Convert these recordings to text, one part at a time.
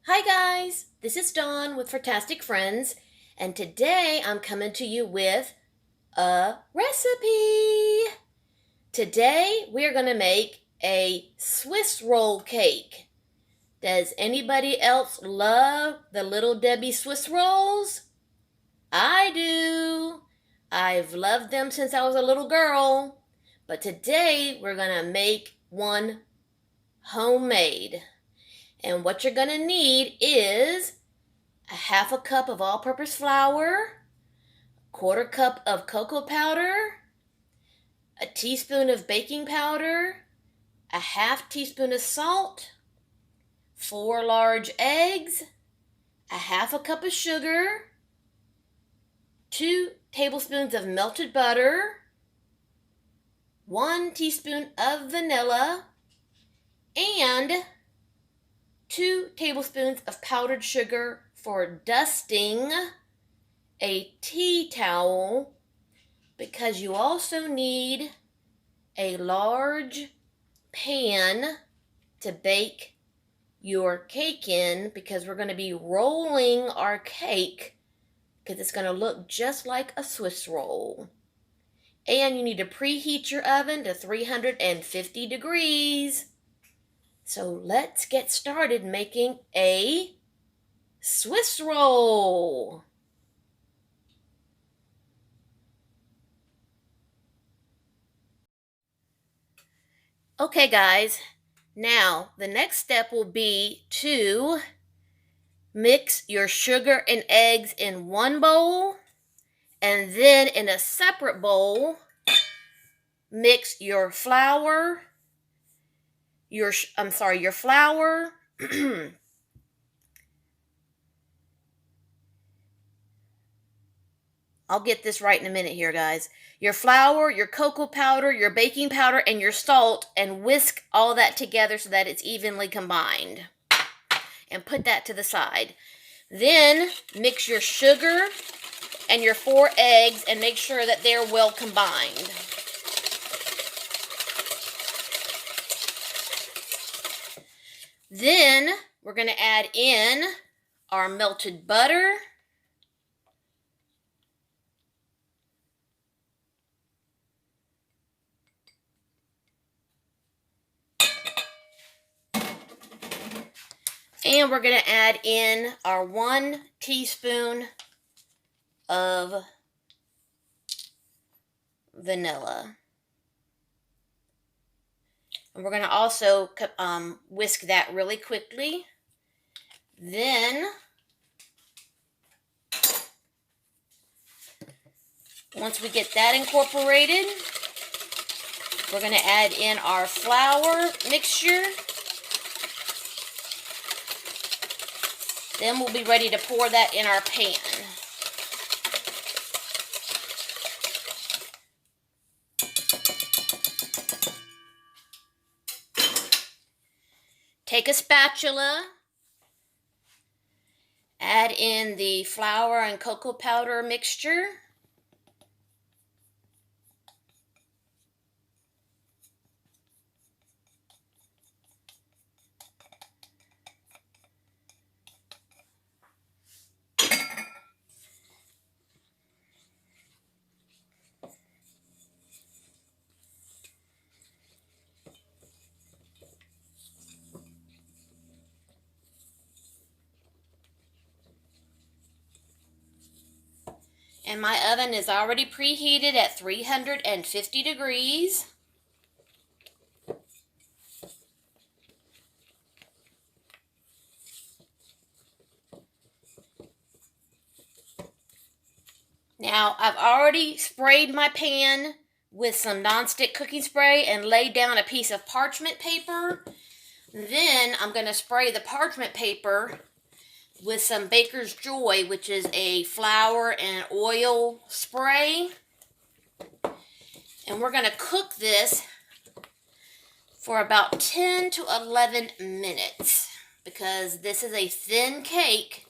Hi guys, this is Dawn with Furtastic Friends, and today I'm coming to you with a recipe. Today we're going to make a Swiss roll cake. Does anybody else love the Little Debbie Swiss rolls? I do. I've loved them since I was a little girl, but today we're going to make one homemade. And what you're going to need is a half a cup of all-purpose flour, quarter cup of cocoa powder, a teaspoon of baking powder, a half teaspoon of salt, 4 large eggs, a half a cup of sugar, 2 tablespoons of melted butter, 1 teaspoon of vanilla, and 2 tablespoons of powdered sugar for dusting, a tea towel, because you also need a large pan to bake your cake in, because we're going to be rolling our cake because it's going to look just like a Swiss roll. And you need to preheat your oven to 350 degrees. So let's get started making a Swiss roll. Okay guys, now the next step will be to mix your sugar and eggs in one bowl, and then in a separate bowl mix your flour, your flour, I'll get this right in a minute here, guys. Your flour, your cocoa powder, your baking powder, and your salt, and whisk all that together so that it's evenly combined. And put that to the side. Then mix your sugar and your 4 eggs and make sure that they're well combined. Then we're going to add in our melted butter, and we're going to add in our 1 teaspoon of vanilla. And we're going to also whisk that really quickly. Then, once we get that incorporated, we're going to add in our flour mixture. Then we'll be ready to pour that in our pan. Take a spatula, add in the flour and cocoa powder mixture. And my oven is already preheated at 350 degrees. Now, I've already sprayed my pan with some nonstick cooking spray and laid down a piece of parchment paper. Then I'm going to spray the parchment paper with some Baker's Joy, which is a flour and oil spray. And we're going to cook this for about 10 to 11 minutes, because this is a thin cake,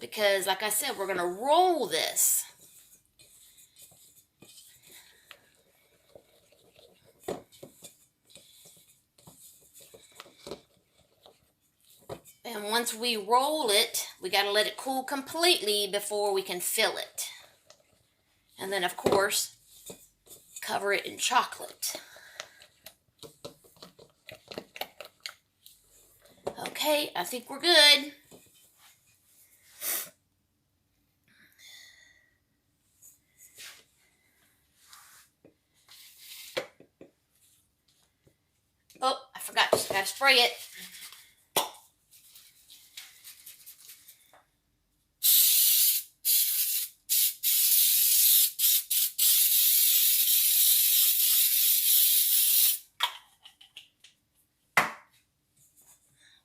because like I said, we're going to roll this. And once we roll it, we got to let it cool completely before we can fill it. And then, of course, cover it in chocolate. Okay, I think we're good. Oh, I forgot to spray it.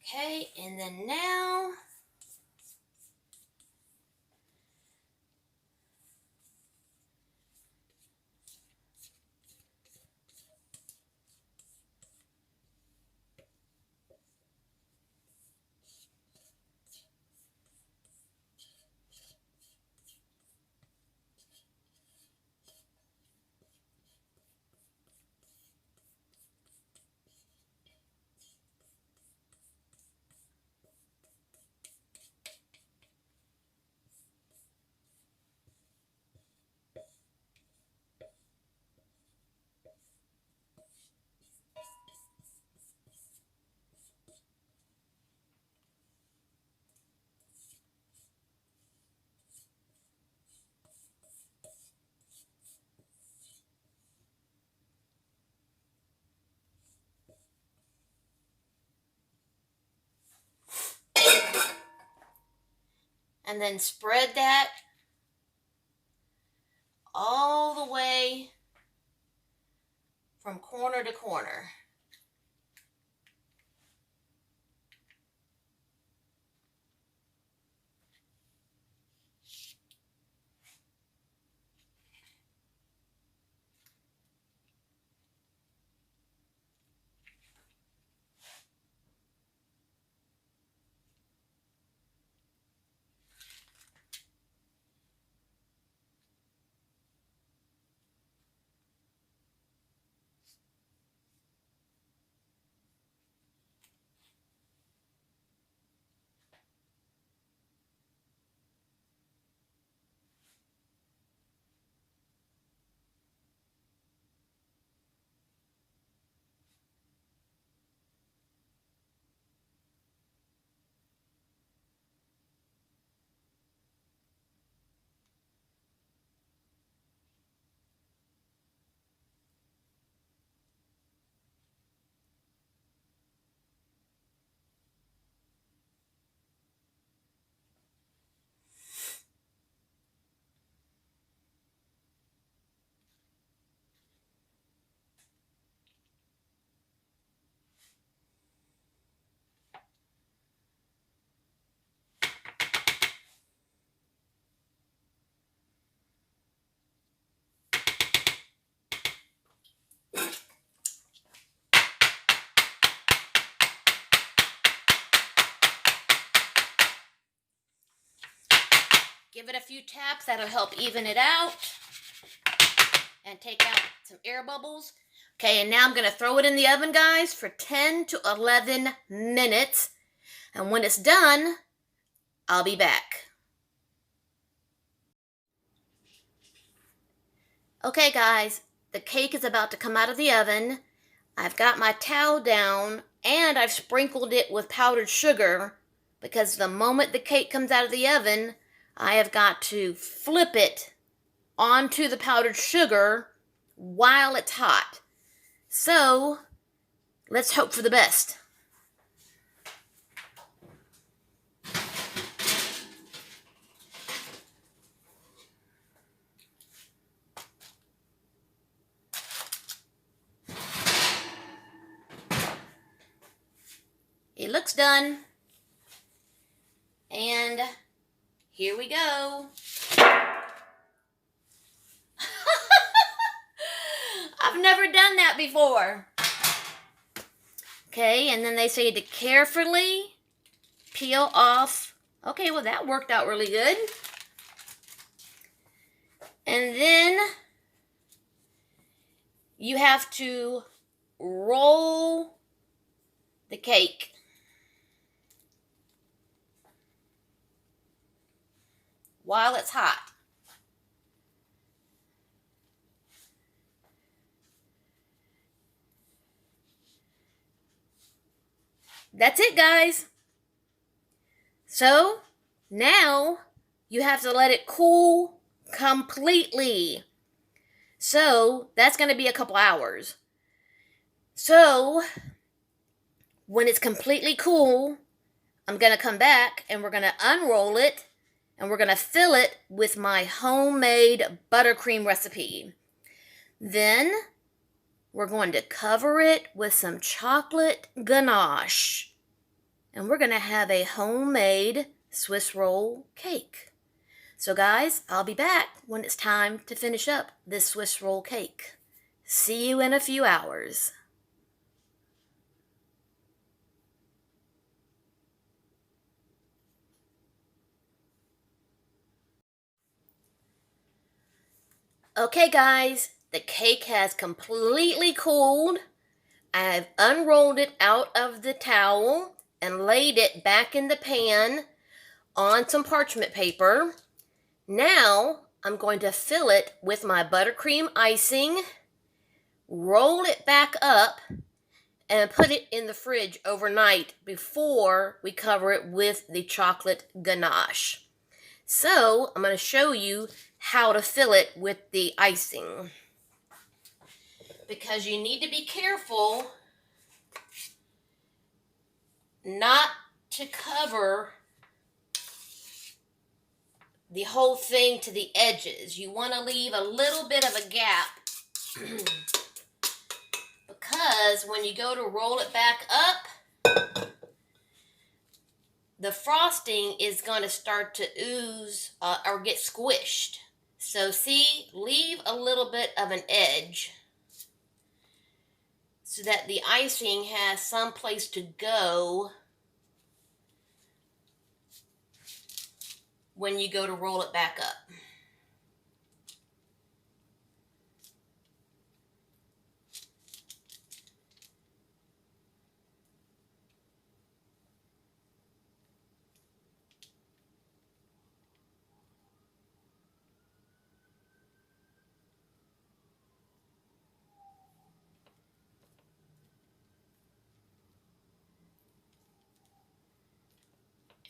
Okay, and then now and then spread that all the way from corner to corner. Give it a few taps, that'll help even it out and take out some air bubbles. Okay, and now I'm going to throw it in the oven, guys, for 10 to 11 minutes. And when it's done, I'll be back. Okay, guys, the cake is about to come out of the oven. I've got my towel down, and I've sprinkled it with powdered sugar, because the moment the cake comes out of the oven, I have got to flip it onto the powdered sugar while it's hot. So, let's hope for the best. It looks done. And here we go. I've never done that before. Okay, and then they say to carefully peel off. Okay, well that worked out really good. And then you have to roll the cake. while it's hot. That's it, guys. So now you have to let it cool completely. So that's going to be a couple hours. So when it's completely cool, I'm going to come back and we're going to unroll it and we're going to fill it with my homemade buttercream recipe. Then we're going to cover it with some chocolate ganache. And we're going to have a homemade Swiss roll cake. So guys, I'll be back when it's time to finish up this Swiss roll cake. See you in a few hours. Okay guys, the cake has completely cooled. I've unrolled it out of the towel and laid it back in the pan on some parchment paper. Now I'm going to fill it with my buttercream icing, roll it back up, and put it in the fridge overnight before we cover it with the chocolate ganache. So I'm going to show you how to fill it with the icing, because you need to be careful not to cover the whole thing to the edges. You want to leave a little bit of a gap because when you go to roll it back up, the frosting is going to start to ooze or get squished. So see, leave a little bit of an edge so that the icing has some place to go when you go to roll it back up.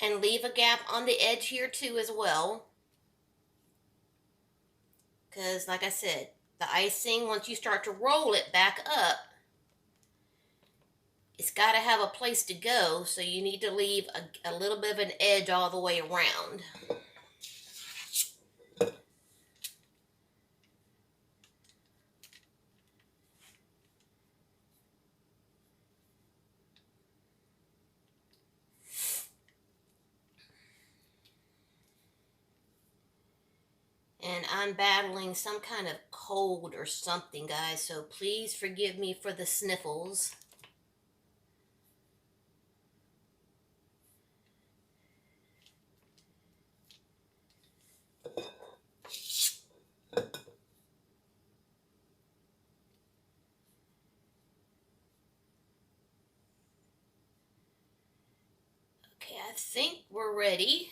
And leave a gap on the edge here too as well. Because like I said, the icing, once you start to roll it back up, it's got to have a place to go. So you need to leave a little bit of an edge all the way around. And I'm battling some kind of cold or something, guys, so please forgive me for the sniffles. Okay, I think we're ready,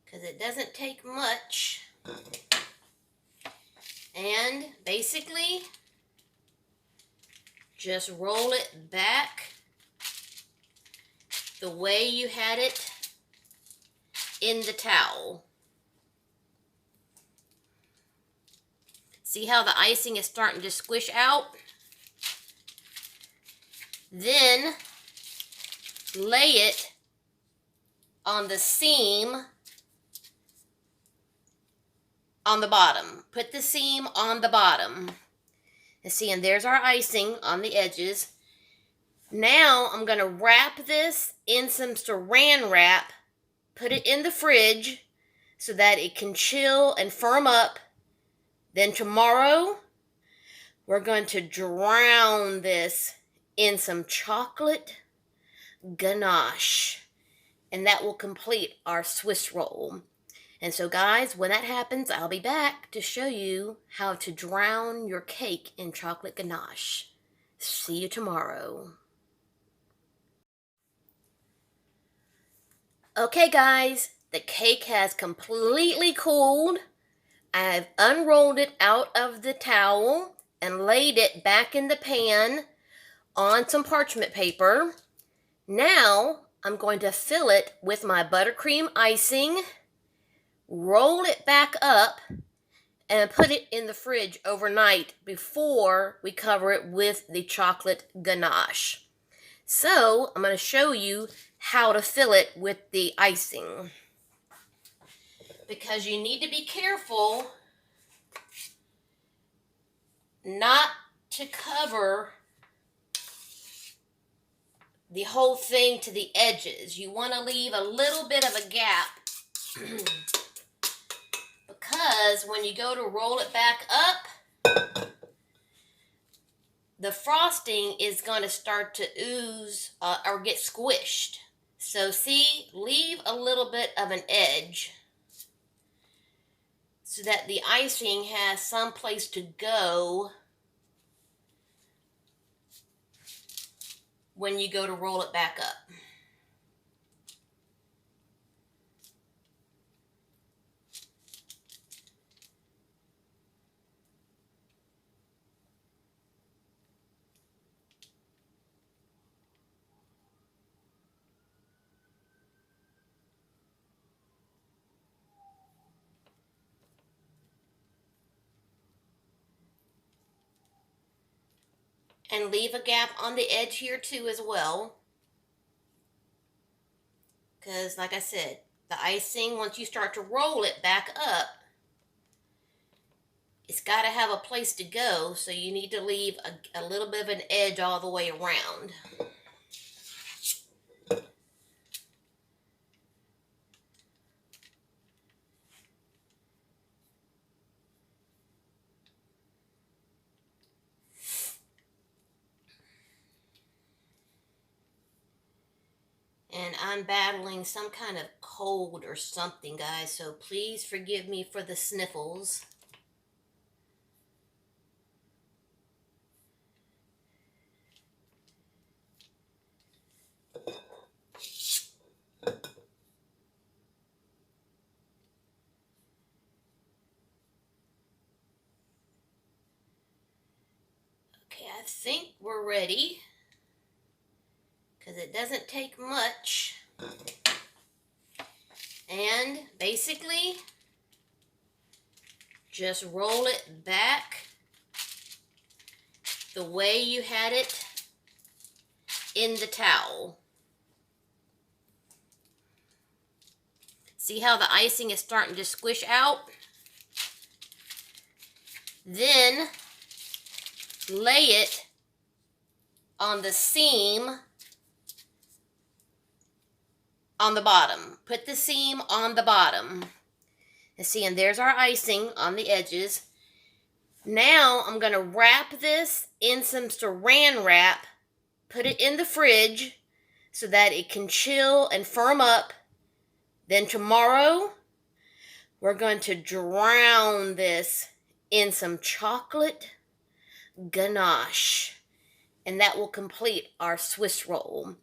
because it doesn't take much. And basically, just roll it back the way you had it in the towel. See how the icing is starting to squish out? Then lay it on the seam on the bottom. Put the seam on the bottom. And see, and there's our icing on the edges. Now I'm going to wrap this in some saran wrap, put it in the fridge so that it can chill and firm up. Then tomorrow, we're going to drown this in some chocolate ganache. And that will complete our Swiss roll. And so guys, when that happens, I'll be back to show you how to drown your cake in chocolate ganache. See you tomorrow. Okay guys, The cake has completely cooled. I've unrolled it out of the towel and laid it back in the pan on some parchment paper. Now I'm going to fill it with my buttercream icing, roll it back up, and put it in the fridge overnight before we cover it with the chocolate ganache. So I'm going to show you how to fill it with the icing, because you need to be careful not to cover the whole thing to the edges. You want to leave a little bit of a gap because when you go to roll it back up, the frosting is going to start to ooze or get squished. So see, leave a little bit of an edge so that the icing has some place to go when you go to roll it back up. And leave a gap on the edge here too as well. Because like I said, the icing, once you start to roll it back up, it's got to have a place to go. So you need to leave a little bit of an edge all the way around. And I'm battling some kind of cold or something, guys, so please forgive me for the sniffles. Okay, I think we're ready, because it doesn't take much. And basically, just roll it back the way you had it in the towel. See how the icing is starting to squish out? Then lay it on the seam on the bottom. Put the seam on the bottom. And see, and there's our icing on the edges. Now I'm going to wrap this in some saran wrap, put it in the fridge so that it can chill and firm up. Then tomorrow, we're going to drown this in some chocolate ganache. And that will complete our Swiss roll.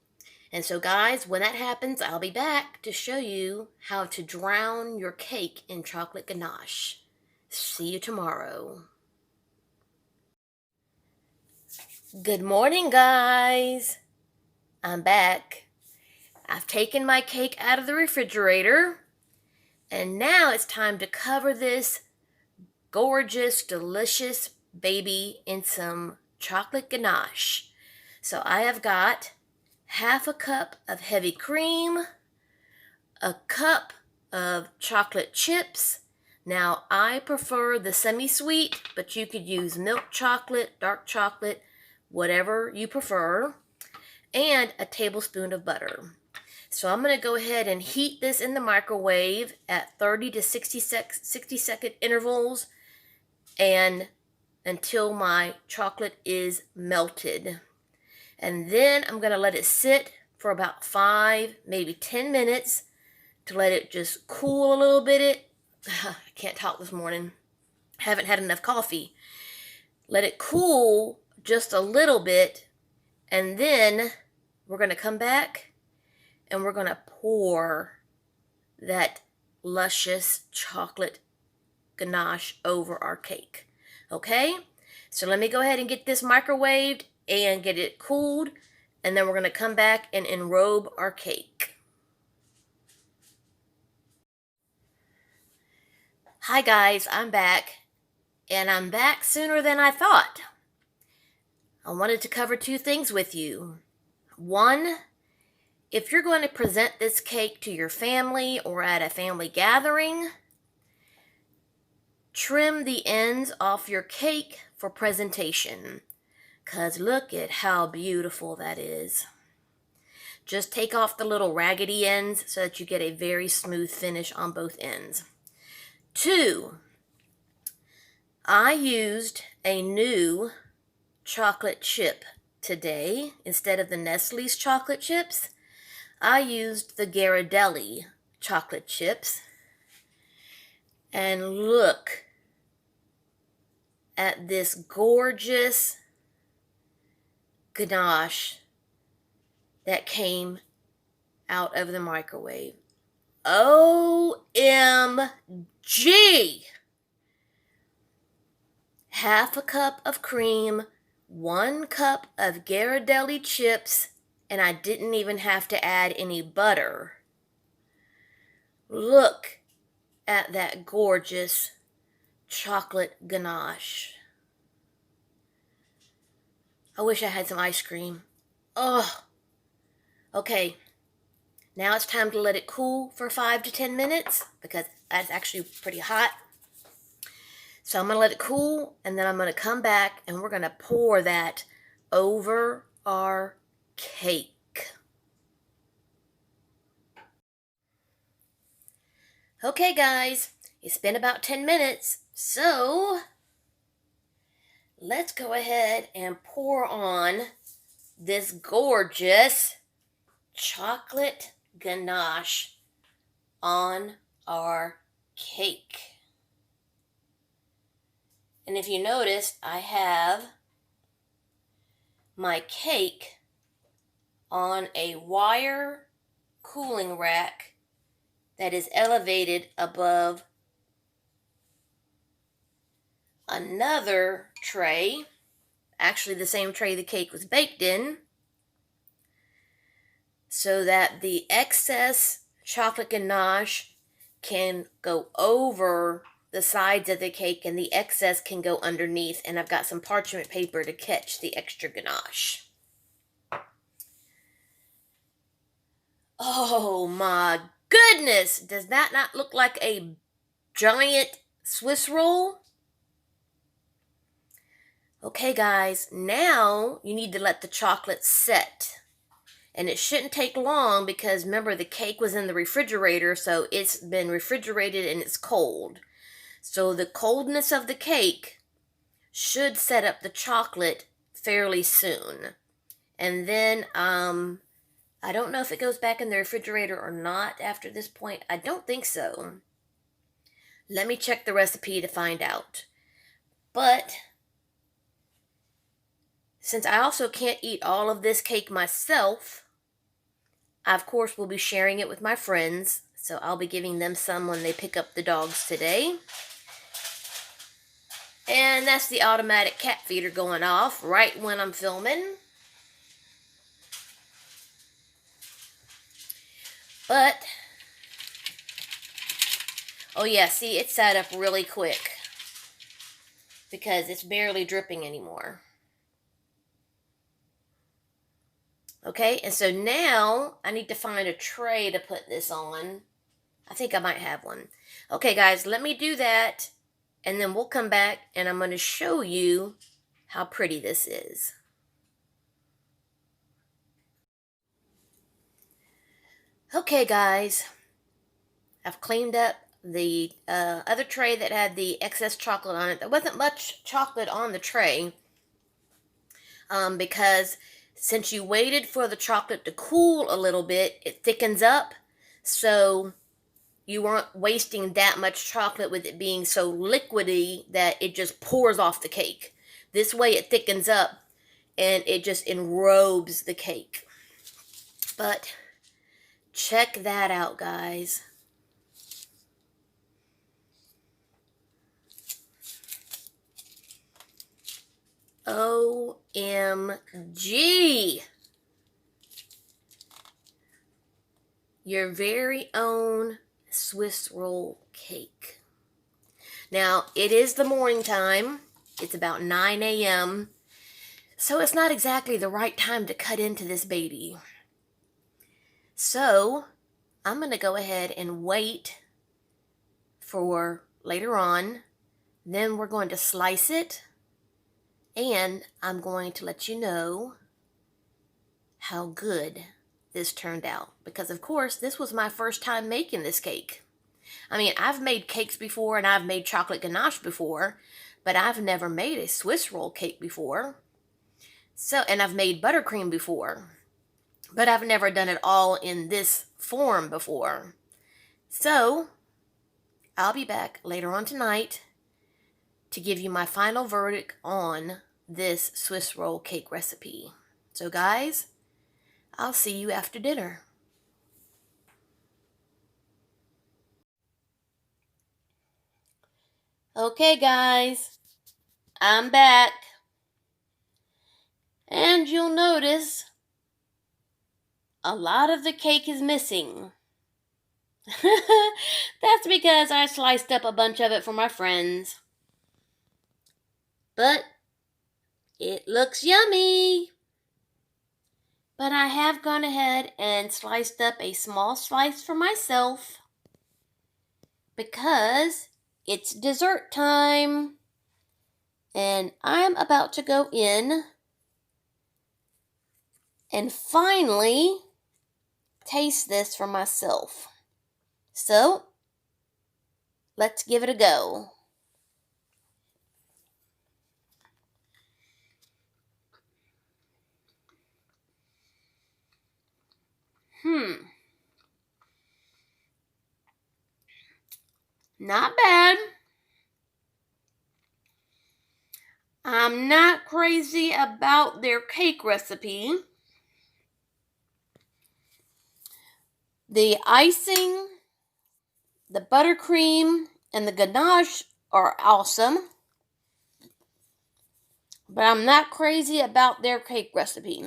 And so guys, when that happens, I'll be back to show you how to drown your cake in chocolate ganache. See you tomorrow. Good morning, guys. I'm back. I've taken my cake out of the refrigerator, and now it's time to cover this gorgeous, delicious baby in some chocolate ganache. So I have got half a cup of heavy cream, a cup of chocolate chips. Now I prefer the semi-sweet, but you could use milk chocolate, dark chocolate, whatever you prefer, and a tablespoon of butter. So I'm going to go ahead and heat this in the microwave at 30 to 60 second intervals and until my chocolate is melted. And then I'm going to let it sit for about 5, maybe 10 minutes to let it just cool a little bit. I can't talk this morning. Haven't had enough coffee. Let it cool just a little bit, and then we're going to come back and we're going to pour that luscious chocolate ganache over our cake. Okay? So let me go ahead and get this microwaved and get it cooled, and then we're going to come back and enrobe our cake. Hi guys, I'm back, and I'm back sooner than I thought. I wanted to cover two things with you. One, if you're going to present this cake to your family or at a family gathering, trim the ends off your cake for presentation, because look at how beautiful that is. Just take off the little raggedy ends so that you get a very smooth finish on both ends. Two, I used a new chocolate chip today. Instead of the Nestle's chocolate chips, I used the Ghirardelli chocolate chips. And look at this gorgeous ganache that came out of the microwave. OMG! Half a cup of cream, 1 cup of Ghirardelli chips, and I didn't even have to add any butter. Look at that gorgeous chocolate ganache. I wish I had some ice cream. Oh, okay. Now it's time to let it cool for 5 to 10 minutes because that's actually pretty hot. So I'm going to let it cool, and then I'm going to come back and we're going to pour that over our cake. Okay guys, it's been about 10 minutes, so let's go ahead and pour on this gorgeous chocolate ganache on our cake. And if you noticed, I have my cake on a wire cooling rack that is elevated above another tray, actually the same tray the cake was baked in, so that the excess chocolate ganache can go over the sides of the cake and the excess can go underneath, and I've got some parchment paper to catch the extra ganache. Oh my goodness! Does that not look like a giant Swiss roll? Okay guys, now you need to let the chocolate set. And it shouldn't take long because remember the cake was in the refrigerator, so it's been refrigerated and it's cold. So the coldness of the cake should set up the chocolate fairly soon. And then, I don't know if it goes back in the refrigerator or not after this point. I don't think so. Let me check the recipe to find out. But since I also can't eat all of this cake myself, I, of course, will be sharing it with my friends. So I'll be giving them some when they pick up the dogs today. And that's the automatic cat feeder going off right when I'm filming. But, oh yeah, see, it's sat up really quick because it's barely dripping anymore. Okay, and so now I need to find a tray to put this on. I think I might have one. Okay, guys, let me do that, and then we'll come back, and I'm going to show you how pretty this is. Okay, guys, I've cleaned up the other tray that had the excess chocolate on it. There wasn't much chocolate on the tray because since you waited for the chocolate to cool a little bit, it thickens up, so you weren't wasting that much chocolate with it being so liquidy that it just pours off the cake. This way it thickens up and it just enrobes the cake. But check that out, guys. OMG! Your very own Swiss roll cake. Now, it is the morning time. It's about 9 a.m., so it's not exactly the right time to cut into this baby. So, I'm going to go ahead and wait for later on. Then we're going to slice it, and I'm going to let you know how good this turned out. Because, of course, this was my first time making this cake. I mean, I've made cakes before and I've made chocolate ganache before, but I've never made a Swiss roll cake before. So, and I've made buttercream before, but I've never done it all in this form before. So, I'll be back later on tonight to give you my final verdict on this Swiss roll cake recipe. So, guys, I'll see you after dinner. Okay, guys, I'm back. And you'll notice a lot of the cake is missing. That's because I sliced up a bunch of it for my friends. But it looks yummy. But I have gone ahead and sliced up a small slice for myself because it's dessert time. And I'm about to go in and finally taste this for myself. So, let's give it a go. Not bad. I'm not crazy about their cake recipe. The icing, the buttercream, and the ganache are awesome. But I'm not crazy about their cake recipe.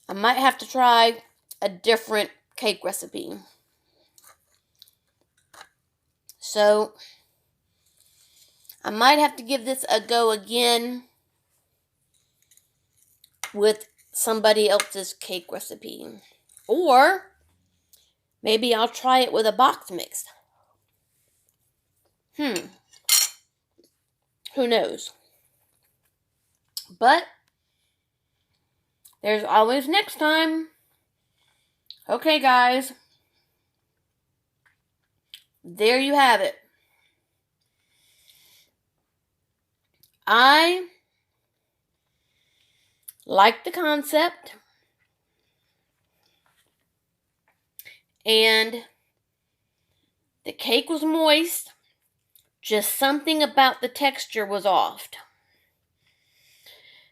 I might have to try a different cake recipe. So, I might have to give this a go again with somebody else's cake recipe. Or, maybe I'll try it with a box mix. Who knows? But, there's always next time. Okay, guys. There you have it. I like the concept. And the cake was moist. Just something about the texture was off.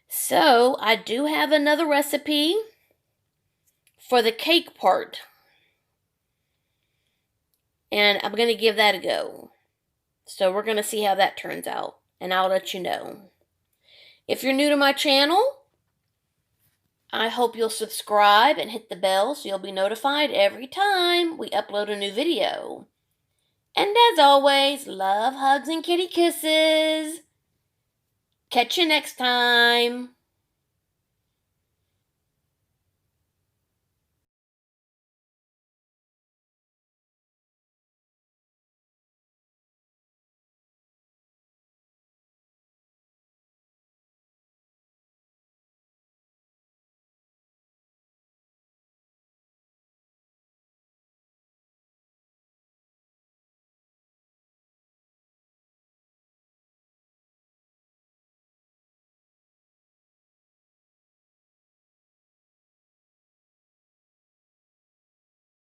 So, I do have another recipe for the cake part. And I'm going to give that a go. So, we're going to see how that turns out. And I'll let you know. If you're new to my channel, I hope you'll subscribe and hit the bell so you'll be notified every time we upload a new video. And as always, love, hugs, and kitty kisses. Catch you next time.